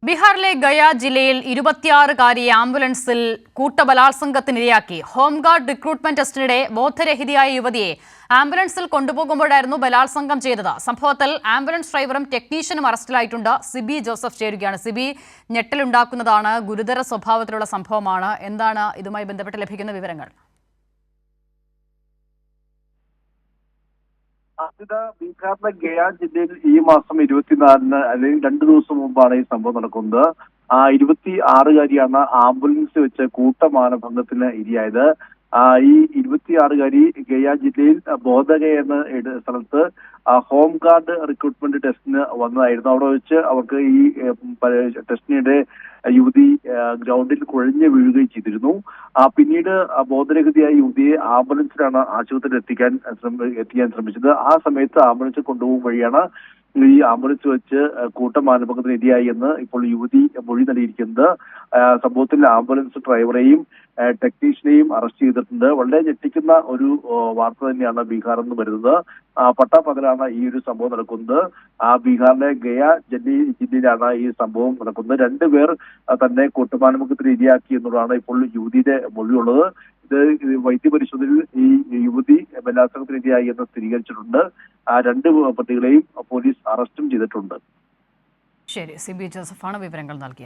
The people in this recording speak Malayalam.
ബീഹാറിലെ ഗയ ജില്ലയിൽ 26-കാരിയെ ആംബുലൻസിൽ കൂട്ടബലാത്സംഗത്തിനിരയാക്കി ഹോംഗാർഡ് റിക്രൂട്ട്മെന്റ് ടെസ്റ്റിനിടെ ബോധരഹിതയായ യുവതിയെ ആംബുലൻസിൽ കൊണ്ടുപോകുമ്പോഴായിരുന്നു ബലാത്സംഗം ചെയ്തത്. സംഭവത്തിൽ ആംബുലൻസ് ഡ്രൈവറും ടെക്നീഷ്യനും അറസ്റ്റിലായിട്ടുണ്ട്. സിബി ജോസഫ് ചേരുകയാണ്. സിബി, ഞെട്ടലുണ്ടാക്കുന്നതാണ്, ഗുരുതര സ്വഭാവത്തിലുള്ള സംഭവമാണ്. എന്താണ് ഇതുമായി ബന്ധപ്പെട്ട് ലഭിക്കുന്ന വിവരങ്ങൾ? ബീഹാറിലെ ഗയ ജില്ലയിൽ ഈ മാസം 24-ന് അല്ലെങ്കിൽ 2 ദിവസം മുമ്പാണ് ഈ സംഭവം നടക്കുന്നത്. 26-കാരിയാണ് ആംബുലൻസ് വെച്ച് കൂട്ടമാനഭംഗത്തിന് ഇരയായത്. ഈ 26-കാരി ഗയ ജില്ലയിൽ ബോധഗയ എന്ന സ്ഥലത്ത് ഹോംഗാർഡ് റിക്രൂട്ട്മെന്റ് ടെസ്റ്റിന് വന്നതായിരുന്നു. അവിടെ വെച്ച് അവർക്ക് ഈ ടെസ്റ്റിനിടെ യുവതി ഗ്രൗണ്ടിൽ കുഴഞ്ഞു വീഴുകയും ചെയ്തിരുന്നു. പിന്നീട് ബോധരഹിതയായ യുവതിയെ ആംബുലൻസിലാണ് ആശുപത്രിയിൽ എത്തിക്കാൻ ശ്രമിച്ചത്. ആ സമയത്ത് ആംബുലൻസ് കൊണ്ടുപോകും വഴിയാണ് ഈ ആംബുലൻസ് വെച്ച് കൂട്ടമാനഭംഗത്തിന് ഇരയായി എന്ന് ഇപ്പോൾ യുവതി മൊഴി നൽകിയിരിക്കുന്നത്. സംഭവത്തിൽ ആംബുലൻസ് ഡ്രൈവറെയും ടെക്നീഷ്യനെയും അറസ്റ്റ് ചെയ്തിട്ടുണ്ട്. വളരെ ഞെട്ടിക്കുന്ന ഒരു വാർത്ത തന്നെയാണ് ബീഹാറിൽ നിന്ന് വരുന്നത്. പട്ടാപ്പകലാണ് ഈ ഒരു സംഭവം നടക്കുന്നത്. ബീഹാറിലെ ഗയ ജില്ലയിലാണ് ഈ സംഭവം നടക്കുന്നത്. 2 പേർ തന്നെ കൂട്ടമാനഭംഗത്തിന് ഇരയാക്കി എന്നുള്ളതാണ് ഇപ്പോൾ യുവതിയുടെ മൊഴിയുള്ളത്. ഇത് വൈദ്യപരിശോധനയിൽ ഈ യുവതി ബലാത്സംഗത്തിന് ഇരയായി എന്ന് സ്ഥിരീകരിച്ചിട്ടുണ്ട്. 2 പ്രതികളെയും പോലീസ് അറസ്റ്റും ചെയ്തിട്ടുണ്ട്. ശരി, സിബി ജോസഫാണ് വിവരങ്ങൾ നൽകിയത്.